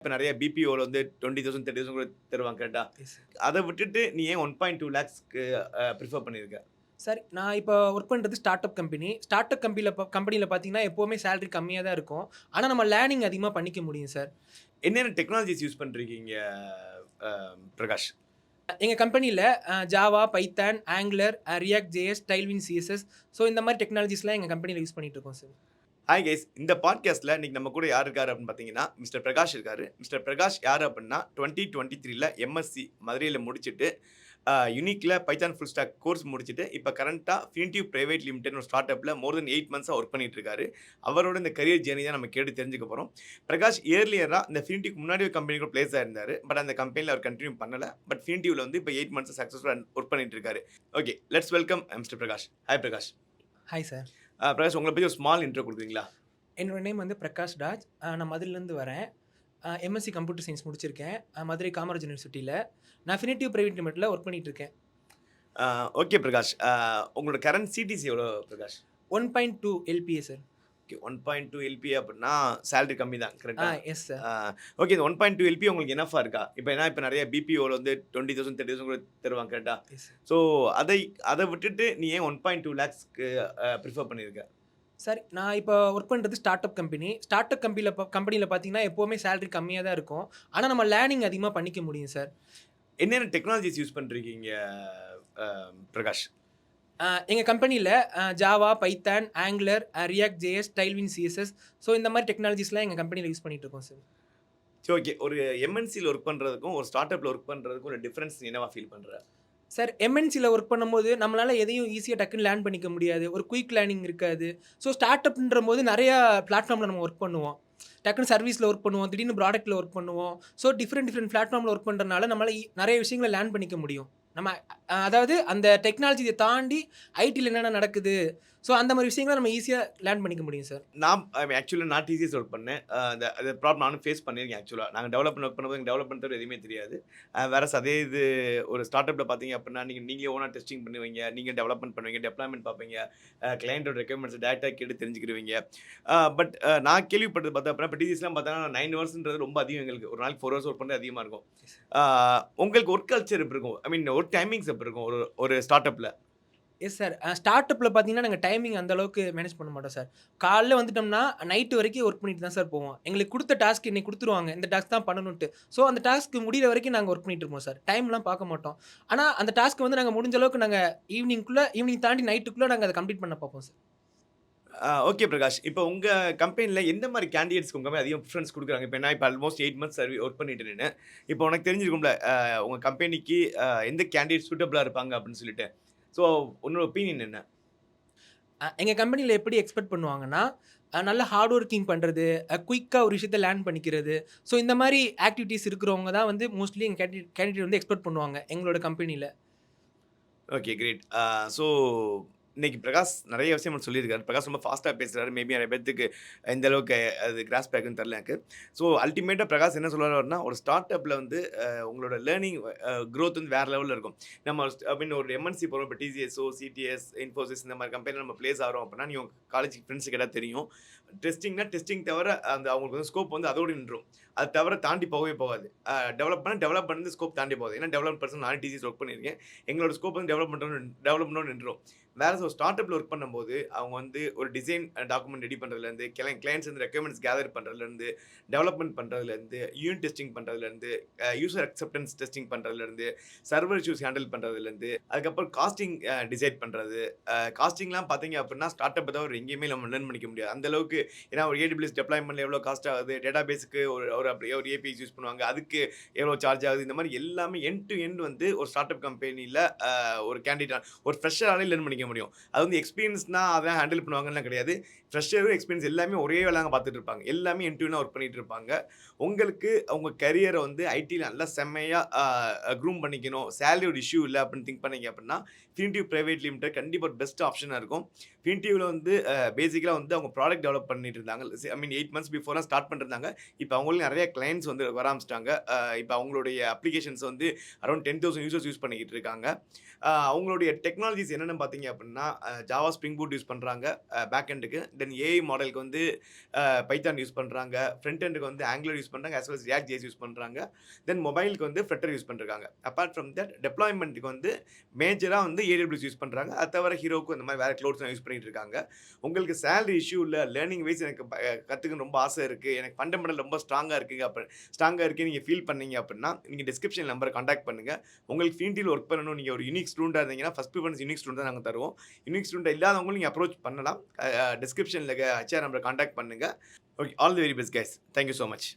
இப்ப நெறைய பிபிஓல வந்து 20,000 30,000 கூட தருவாங்க கரெக்ட்டா? Yes sir. அத விட்டுட்டு நீ ஏன் 1.2 லேக்ஸ்க்கு பிரிஃபர் பண்ணியிருக்க? சார் நான் இப்போ ஒர்க் பண்றது start up company. Start up கம்பெனில பார்த்தீங்கன்னா, எப்பவுமே சேலரி கம்மியா தான் இருக்கும். ஆனா நம்ம லேர்னிங் அதிகமா பண்ணிக்க முடியும் சார். என்னென்ன டெக்னாலஜிஸ் யூஸ் பண்றீங்க அ பிரகாஷ்? எங்க கம்பெனில Java, Python, Angular, React JS, Tailwind CSS இந்த மாரி டெக்னாலஜிஸ்லாம் எங்க கம்பெனில யூஸ் பண்ணிட்டு இருக்கோம் சார். ஹாய் கைஸ் இந்த பாட்காஸ்ட்ல இன்னைக்கு நம்ம கூட யார் இருக்காரு அப்படின்னு பார்த்தீங்கன்னா, மிஸ்டர் பிரகாஷ் இருக்காரு. மிஸ்டர் பிரகாஷ் யாரு அப்படின்னா 2023ல எம்எஸ்சி மதுரையில முடிச்சுட்டு, யுனிக்ல பைத்தான் ஃபுல் ஸ்டாக் கோர்ஸ் முடிச்சுட்டு, இப்ப கரண்ட்டா ஃபினிட்டிவ் பிரைவேட் லிமிடெட்னு ஒரு ஸ்டார்ட் அப்ல மோர் தென் 8 மந்த்ஸா ஒர்க் பண்ணிட்டு இருக்காரு. அவரோட இந்த கரியர் ஜர்னி தான் நம்ம கேட்டு தெரிஞ்சுக்க போறோம். பிரகாஷ் இயர்லியரா இந்த ஃபினிட்டிவ்க்கு முன்னாடி ஒரு கம்பெனி கூட பிளேஸ் ஆயிருந்தாரு. பட் அந்த கம்பெனில அவர் கன்டின்யூ பண்ணல. பட் ஃபினிட்டிவ்ல வந்து இப்ப 8 மந்த்ஸா சக்சஸ்ஃபுல்லா ஒர்க் பண்ணிட்டு இருக்காரு. Okay, let's welcome mister Prakash. Hi Prakash. Hi sir. Prakash உங்கள பத்தி ஒரு ஸ்மால் இன்ட்ரோ குடுக்குறீங்களா? என்னோட நேம் வந்து பிரகாஷ் ராஜ். நான் மதுரையிலேருந்து வரேன். எம்எஸ்சி கம்ப்யூட்டர் சயின்ஸ் முடிச்சிருக்கேன். மதுரை காமராஜ் யூனிவர்சிட்டியில. நான் ஃபினிட்டிவ் பிரைவேட் லிமிட்ல ஒர்க் பண்ணிட்டு இருக்கேன். ஓகே பிரகாஷ். உங்களோட கரண்ட் சிடிசி எவ்வளோ Prakash? 1.2 LPA sir. Okay 1.2 LPA அப்படின்னா சேலரி கம்மி தான் கரெக்ட்டா? Yes sir. ஓகே இந்த 1.2 எல்பிஏ உங்களுக்கு எனஃபா இருக்கா? இப்ப நெறைய பிபிஓல வந்து 20,000 30,000 கூட தருவாங்க கரெக்ட்டா? Yes sir. ஸோ அத விட்டுட்டு நீ ஏன் 1.2 லேக்ஸ்க்கு பிரிஃபர் பண்ணியிருக்க? சார் நான் இப்போ ஒர்க் பண்றது start up company. Start up கம்பெனில பார்த்தீங்கன்னா, எப்பவுமே சேலரி கம்மியா தான் இருக்கும். ஆனா நம்ம லேர்னிங் அதிகமா பண்ணிக்க முடியும் சார். என்னென்ன டெக்னாலஜிஸ் யூஸ் பண்றீங்க அ பிரகாஷ்? எங்க கம்பெனில Java, Python, Angular, React JS, Tailwind CSS இந்த மாரி டெக்னாலஜிஸ்லாம் எங்க கம்பெனில யூஸ் பண்ணிட்டு இருக்கோம் சார். சரி ஓகே. ஒரு எம்என்சில ஒர்க் பண்றதுக்கும், ஒரு ஸ்டார்ட் அப்ல ஒர்க் பண்றதுக்கும் ஒரு டிஃபரன்ஸ் நீ என்னவா ஃபீல் பண்ற? சார் எம்என்சில ஒர்க் பண்ணும்போது நம்மளால எதையும் ஈஸியா டக்குன்னு லேர்ன் பண்ணிக்க முடியாது. ஒரு குயிக் லேர்னிங் இருக்காது. ஸோ ஸ்டார்ட் அப்ன்றபோது நெறையா பிளாட்ஃபார்ம்ல நம்ம ஒர்க் பண்ணுவோம். டக்குன்னு சர்வீஸ்ல ஒர்க் பண்ணுவோம். திடீர்னு ப்ராடக்ட்ல ஒர்க் பண்ணுவோம். ஸோ டிஃபரெண்ட் பிளாட்ஃபார்ம்ல ஒர்க் பண்றனால நம்மளால நெறைய விஷயங்கள லேர்ன் பண்ணிக்க முடியும். நம்ம அதாவது அந்த டெக்னாலஜிய தாண்டி ஐடில என்னென்ன நடக்குது. ஸோ அந்த மாரி விஷயங்கள நம்ம ஈஸியா லேர்ன் பண்ணிக்க முடியும் சார். ஆக்சுவலா நான் டிசிஎஸ் ஒர்க் பண்ணேன். அந்த ப்ராப்ளம் நானும் ஃபேஸ் பண்ணியிருக்கேன் ஆக்சுவலா. நாங்க டெவலப்மெண்ட் ஒர்க் பண்ணும்போது எனக்கு டெவலப்மெண்ட் தவிர எதுவுமே தெரியாது. வேறஸ் அதே இது ஒரு ஸ்டார்ட் அப்ல பார்த்தீங்க அப்படின்னா, நீங்க ஓனா டெஸ்டிங் பண்ணுவீங்க. நீங்க டெவலப்மெண்ட் பண்ணுவீங்க. டெப்ளாய்மென்ட் பார்ப்பீங்க. கிளையண்டோட ரெக்யர்மெண்ட்ஸ் டைரக்ட்டா கேட்டு தெரிஞ்சுக்கிருவீங்க. பட் நான் கேள்விப்பட்டது பார்த்தா அப்படின்னா, இப்ப டிசிஎஸ்லாம் பார்த்தா 9 ஹவர்ஸ்ன்றது ரொம்ப அதிகம் எங்களுக்கு. ஒரு நாளைக்கு 4 ஹவர்ஸ் ஒர்க் பண்றது அதிகமா இருக்கும். ஆ உங்களுக்கு ஒர்க் கல்ச்சர் எப்படி இருக்கும்? ஐ மீன் ஒர்க் டைமிங்ஸ் எப்படி இருக்கும்? ஒரு ஒரு ஸ்டார்ட் அப்ல? Yes sir. ஸ்டார்ட் அப்ல பார்த்தீங்கன்னா, நாங்க டைமிங் அந்த அளவுக்கு மேனேஜ் பண்ண மாட்டோம் சார். காலைல வந்துட்டோம்னா, நைட் வரைக்கும் ஒர்க் பண்ணிட்டு தான் சார் போவோம். எங்களுக்கு குடுத்த டாஸ்க் இன்னைக்கு குடுத்துருவாங்க. இந்த டாஸ்க் தான் பண்ணணுன்ட்டு. ஸோ அந்த டாஸ்க் முடியிற வரைக்கும் நாங்க ஒர்க் பண்ணிட்டு இருப்போம் சார். டைம்லாம் பார்க்க மாட்டோம். ஆனா அந்த டாஸ்க் வந்து நாங்க முடிஞ்ச அளவுக்கு நாங்க ஈவினிங் தாண்டி நைட்டுக்குள்ள நாங்க அத கம்ப்ளீட் பண்ண பார்ப்போம் சார். ஓகே பிரகாஷ். இப்ப உங்க கம்பெனில எந்த மாரி கேண்டிடேட்ஸ்க்கு உங்க மேல அதிகம் பிரிஃபரன்ஸ் குடுக்குறாங்க? இப்ப நான் ஆல்மோஸ்ட் 8 மந்த்ஸ் ஒர்க் பண்ணிட்டு இருந்தேன்னு. இப்போ உனக்கு தெரிஞ்சிருக்கும்ல, உங்க கம்பெனிக்கு எந்த கேண்டிடேட் சூட்டபிளா இருப்பாங்க அப்படின்னு சொல்லிட்டு. ஸோ உன்னோட ஒப்பீனியன் என்ன? எங்க கம்பெனில எப்படி எக்ஸ்பெக்ட் பண்ணுவாங்கன்னா, நல்ல ஹார்ட் ஒர்க்கிங் பண்றது, குயிக்கா ஒரு விஷயத்த லேர்ன் பண்ணிக்கிறது. ஸோ இந்த மாரி ஆக்டிவிட்டீஸ் இருக்கிறவங்க தான் வந்து மோஸ்ட்லி எங்க கேண்டிடேட் வந்து எக்ஸ்பெக்ட் பண்ணுவாங்க, எங்களோட கம்பெனில. Okay great. ஸோ இன்னைக்கு பிரகாஷ் நெறைய விஷயம் சொல்லியிருக்காரு. பிரகாஷ் ரொம்ப ஃபாஸ்ட்டா பேசுறாரு. மேபி நெறைய பேத்துக்கு இந்த அளவுக்கு அது கிராஸ்ப் ஆகுன்னு தெரியல எனக்கு. ஸோ அல்டிமேட்டா பிரகாஷ் என்ன சொல்ல வர்றாருன்னா, ஒரு ஸ்டார்ட் அப்ல வந்து உங்களோட லேர்னிங் குரோத் வந்து வேற லெவல்ல இருக்கும். நம்ம ஐ மீன் ஒரு எம்என்சி போறோம். இப்போ டிசிஎஸ்ஓ, சிடிஎஸ், இன்ஃபோசிஸ் இந்த மாரி கம்பெனில நம்ம பிளேஸ் ஆகுறோம் அப்படின்னா, நீங்க உங்க காலேஜ் ஃப்ரெண்ட்ஸ் கேட்டா தெரியும். டெஸ்டிங் தவிர அந்த அவங்களுக்கு வந்து ஸ்கோப் வந்து அதோட நின்றும். அது தவிர தாண்டி போகவே போகாது. டெவலப் பண்ணது ஸ்கோப் தாண்டி போகாது. ஏன்னா டெவலப்மெண்ட் பர்சன் நானும் டிசிஎஸ் ஒர்க் பண்ணியிருக்கேன். எங்களோட ஸ்கோப் வந்து டெவலப்மெண்ட்டோட நின்றும். வேற ஒரு ஸ்டார்ட் அப்ல ஒர்க் பண்ணும்போது, அவங்க வந்து ஒரு டிசைன் டாக்குமெண்ட் ரெடி பண்றதுலேருந்து, கிளையண்ட்ஸ் வந்து ரெக்யர்மெண்ட்ஸ் கேதர் பண்றதுலேருந்து, டெவலப்மெண்ட் பண்றதுலேருந்து, யூனிட் டெஸ்டிங் பண்றதுலேருந்து, யூசர் அக்செப்டன்ஸ் டெஸ்டிங் பண்றதுலேருந்து, சர்வர் இஷ்யூஸ் ஹேண்டில் பண்றதுலேருந்து, அதுக்கப்புறம் காஸ்டிங் டிசைட் பண்றது. காஸ்டிங்லாம் பார்த்தீங்க அப்படின்னா, ஸ்டார்ட் அப் தவிர எங்கேயுமே நம்ம லேர்ன் பண்ணிக்க முடியாது. அந்த அளவுக்கு ஏன்னா ஒரு ஏடபிள்யூஎஸ் டெப்ளாய்மெண்ட்ல எவ்வளோ காஸ்ட் ஆகுது, டேட்டாபேஸ்க்கு ஒரு ஒரு அப்படி ஒரு ஏபிஐஸ் யூஸ் பண்ணுவாங்க. அதுக்கு எவ்வளோ சார்ஜ் ஆகுது. இந்த மாரி எல்லாமே எண்ட் டூ எண்ட் வந்து ஒரு ஸ்டார்ட் அப் கம்பெனில ஒரு கேண்டிடேட் ஒரு ஃப்ரெஷராலே லேர்ன் பண்ணிக்க முடியும். அது வந்து எக்ஸ்பீரியன்ஸ்னா அதான் ஹேண்டில் பண்ணுவாங்கன்லாம் கிடையாது. ஃப்ரெஷரும் எக்ஸ்பீரியன்ஸ் எல்லாமே ஒரே வேலைங்க பார்த்துட்டு இருப்பாங்க. எல்லாமே எண்ட் டு எண்டா ஒர்க் பண்ணிட்டு இருப்பாங்க. உங்களுக்கு உங்க கரியர வந்து ஐடில நல்லா செம்மையா க்ரூம் பண்ணிக்கணும். சேலரி ஒரு இஷ்யூ இல்ல அப்படின்னு திங்க் பண்ணீங்க அப்படின்னா, ஃபினிட்டிவ் பிரைவேட் லிமிடெட் கண்டிப்பா ஒரு பெஸ்ட் ஆப்ஷனா இருக்கும். ஃபினிட்டிவ்ல வந்து பேசிக்கலா வந்து அவங்க ப்ராடக்ட் டெவலப் பண்ணிட்டு இருந்தாங்க. ஐ மீன் 8 மந்த்ஸ் பிஃபோர்லாம் ஸ்டார்ட் பண்ணிருந்தாங்க. இப்ப அவங்களுக்கு நெறைய கிளையண்ட்ஸ் வந்து வர ஆரம்பிச்சுட்டாங்க. இப்ப அவங்களுடைய அப்ளிகேஷன்ஸ் வந்து அரவுண்ட் 10,000 யூசர்ஸ் யூஸ் பண்ணிக்கிட்டு இருக்காங்க. அவங்களுடைய டெக்னாலஜிஸ் என்னன்னு பார்த்தீங்க அப்டின்னா, ஜாவா ஸ்ப்ரிங் பூட் யூஸ் பண்றாங்க பேக் எண்டுக்கு. தென் ஏஐ மாடலுக்கு வந்து பைத்தான் யூஸ் பண்றாங்க. ஃப்ரண்ட் எண்டுக்கு வந்து ஆங்குலர் யூஸ் பண்றாங்க. As well as React JS use பண்றாங்க. தென் மொபைலுக்கு வந்து ஃப்ளட்டர் யூஸ் பண்ணிருக்காங்க. அபார்ட் ஃப்ரம் தட் டெப்ளாய்மென்ட்க்கு வந்து மேஜரா வந்து ஏடபிள்யூஎஸ் யூஸ் பண்றாங்க. அது தவிர ஹீரோக்கு இந்த மாதிரி வேற கிளவுட்ஸ்லாம் யூஸ் பண்ணிட்டு இருக்காங்க. உங்களுக்கு சேலரி இஷ்யூ இல்ல. லேர்னிங் வைஸ் எனக்கு கத்துக்கணும்னு ரொம்ப ஆசை இருக்கு. எனக்கு ஃபண்டமெண்டல் ரொம்ப ஸ்ட்ராங்கா இருக்கு நீங்க ஃபீல் பண்ணீங்க அப்டின்னா, நீங்க டிஸ்கிரிப்ஷன் நம்பர கான்டாக்ட் பண்ணுங்க. உங்களுக்கு ஃபீல்டில் ஒர்க் பண்ணணும். நீங்க ஒரு யூனிக் ஸ்டூடெண்ட்டா இருந்தீங்கன்னா, ஃபர்ஸ்ட் ப்ரிஃபரன்ஸ் யூனிக் ஸ்டூடெண்ட் தான் நாங்க தருவோம். யூனிக் ஸ்டூடெண்ட் இல்லாதவங்களும் நீங்க அப்ரோச் பண்ணலாம். டிஸ்கிரிப்ஷன்ல ஹெச்ஆர் நம்பர கான்டாக்ட் பண்ணுங்க. Okay. All the very best guys. Thank you so much.